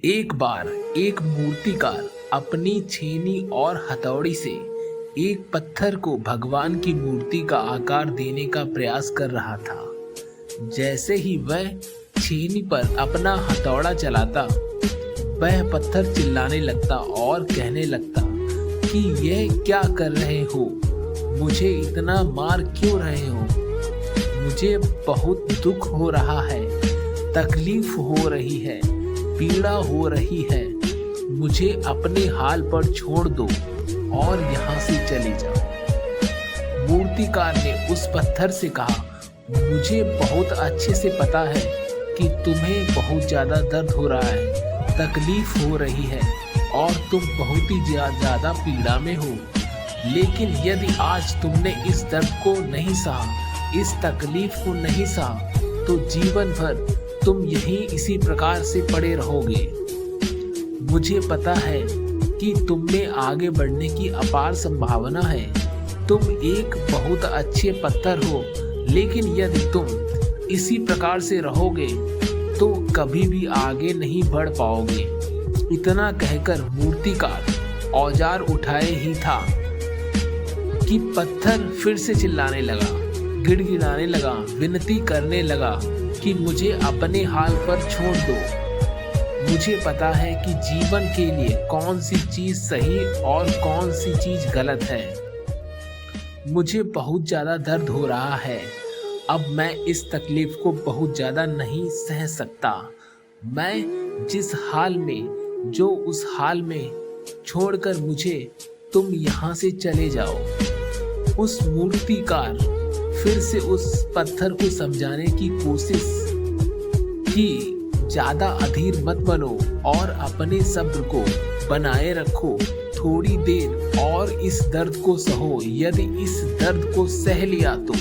एक बार एक मूर्तिकार अपनी छेनी और हथौड़ी से एक पत्थर को भगवान की मूर्ति का आकार देने का प्रयास कर रहा था। जैसे ही वह छेनी पर अपना हथौड़ा चलाता, वह पत्थर चिल्लाने लगता और कहने लगता कि यह क्या कर रहे हो, मुझे इतना मार क्यों रहे हो, मुझे बहुत दुख हो रहा है, तकलीफ हो रही है, पीड़ा हो रही है, मुझे अपने हाल पर छोड़ दो और यहाँ से चले जाओ। मूर्तिकार ने उस पत्थर से कहा, मुझे बहुत अच्छे से पता है कि तुम्हें बहुत ज़्यादा दर्द हो रहा है, तकलीफ हो रही है और तुम बहुत ही ज़्यादा पीड़ा में हो, लेकिन यदि आज तुमने इस दर्द को नहीं सहा, इस तकलीफ को नहीं सहा, तो जीवन भर तुम यहीं इसी प्रकार से पड़े रहोगे। मुझे पता है कि तुम में आगे बढ़ने की अपार संभावना है, तुम एक बहुत अच्छे पत्थर हो, लेकिन यदि तुम इसी प्रकार से रहोगे तो कभी भी आगे नहीं बढ़ पाओगे। इतना कहकर मूर्तिकार औजार उठाए ही था कि पत्थर फिर से चिल्लाने लगा, गिड़गिड़ाने लगा, विनती करने लगा कि मुझे अपने हाल पर छोड़ दो। मुझे पता है कि जीवन के लिए कौन सी चीज सही और कौन सी चीज गलत है। मुझे बहुत ज़्यादा दर्द हो रहा है, अब मैं इस तकलीफ को बहुत ज़्यादा नहीं सह सकता। मैं जिस हाल में, जो उस हाल में छोड़कर मुझे तुम यहाँ से चले जाओ। उस मूर्तिकार फिर से उस पत्थर को समझाने की कोशिश की, ज़्यादा अधीर मत बनो और अपने सब्र को बनाए रखो, थोड़ी देर और इस दर्द को सहो। यदि इस दर्द को सह लिया तो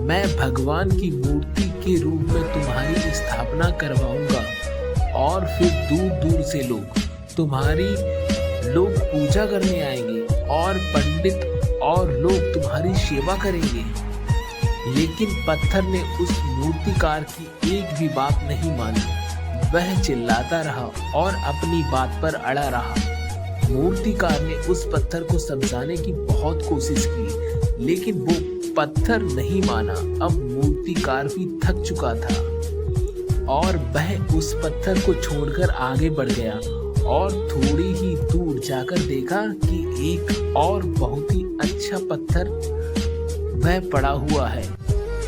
मैं भगवान की मूर्ति के रूप में तुम्हारी स्थापना करवाऊंगा और फिर दूर दूर से तुम्हारी लोग पूजा करने आएंगे और पंडित और लोग तुम्हारी सेवा करेंगे। लेकिन पत्थर ने उस मूर्तिकार की एक भी बात नहीं मानी। वह चिल्लाता रहा और अपनी बात पर अड़ा रहा। मूर्तिकार ने उस पत्थर को समझाने की बहुत कोशिश की, लेकिन वो पत्थर नहीं माना। अब मूर्तिकार भी थक चुका था और वह उस पत्थर को छोड़कर आगे बढ़ गया और थोड़ी ही दूर जाकर देखा कि एक और बहुत ही अच्छा पत्थर वह पड़ा हुआ है।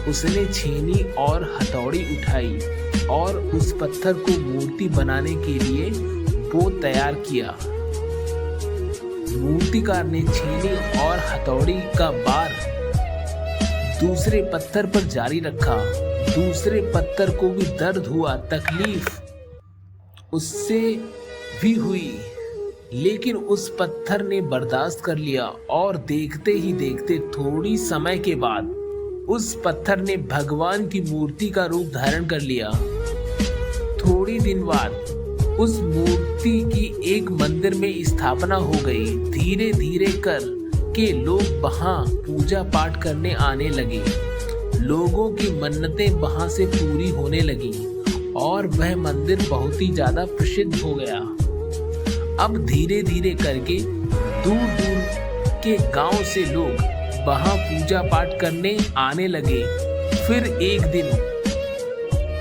उसने छेनी और हथौड़ी उठाई और उस पत्थर को मूर्ति बनाने के लिए वो तैयार किया। मूर्तिकार ने छेनी और हथौड़ी का बार दूसरे पत्थर पर जारी रखा। दूसरे पत्थर को भी दर्द हुआ, तकलीफ उससे भी हुई, लेकिन उस पत्थर ने बर्दाश्त कर लिया और देखते ही देखते थोड़ी समय के बाद उस पत्थर ने भगवान की मूर्ति का रूप धारण कर लिया। थोड़ी दिन बाद उस मूर्ति की एक मंदिर में स्थापना हो गई। धीरे धीरे कर के लोग वहां पूजा पाठ करने आने लगे। लोगों की मन्नतें वहां से पूरी होने लगी और वह मंदिर बहुत ही ज्यादा प्रसिद्ध हो गया। अब धीरे धीरे करके दूर दूर के गांव से लोग वहां पूजा पाठ करने आने लगे। फिर एक दिन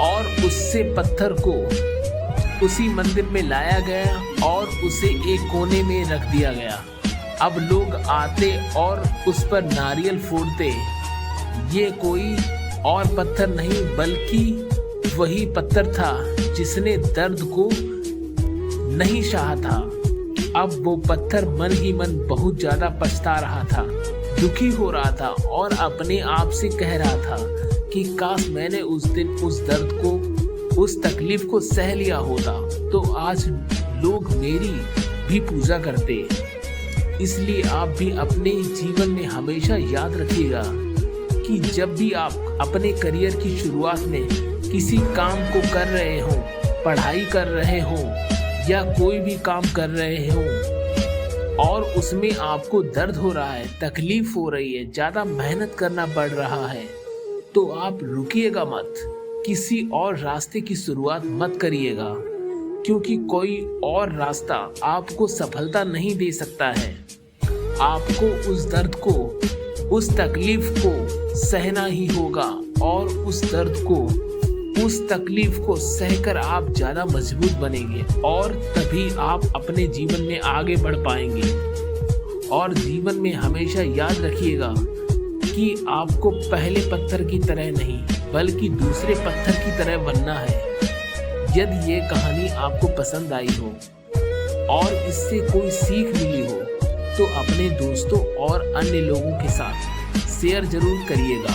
और उससे पत्थर को उसी मंदिर में लाया गया और उसे एक कोने में रख दिया गया। अब लोग आते और उस पर नारियल फोड़ते। ये कोई और पत्थर नहीं बल्कि वही पत्थर था जिसने दर्द को नहीं सहा था। अब वो पत्थर मन ही मन बहुत ज्यादा पछता रहा था, दुखी हो रहा था और अपने आप से कह रहा था कि काश मैंने उस दिन उस दर्द को, उस तकलीफ को सह लिया होता तो आज लोग मेरी भी पूजा करते। इसलिए आप भी अपने जीवन में हमेशा याद रखिएगा कि जब भी आप अपने करियर की शुरुआत में किसी काम को कर रहे हो, पढ़ाई कर रहे हो या कोई भी काम कर रहे हो और उसमें आपको दर्द हो रहा है, तकलीफ हो रही है, ज़्यादा मेहनत करना पड़ रहा है, तो आप रुकिएगा मत, किसी और रास्ते की शुरुआत मत करिएगा। क्योंकि कोई और रास्ता आपको सफलता नहीं दे सकता है। आपको उस दर्द को, उस तकलीफ को सहना ही होगा और उस दर्द को, उस तकलीफ को सहकर आप ज़्यादा मजबूत बनेंगे और तभी आप अपने जीवन में आगे बढ़ पाएंगे। और जीवन में हमेशा याद रखिएगा कि आपको पहले पत्थर की तरह नहीं बल्कि दूसरे पत्थर की तरह बनना है। यदि ये कहानी आपको पसंद आई हो और इससे कोई सीख मिली हो तो अपने दोस्तों और अन्य लोगों के साथ शेयर जरूर करिएगा।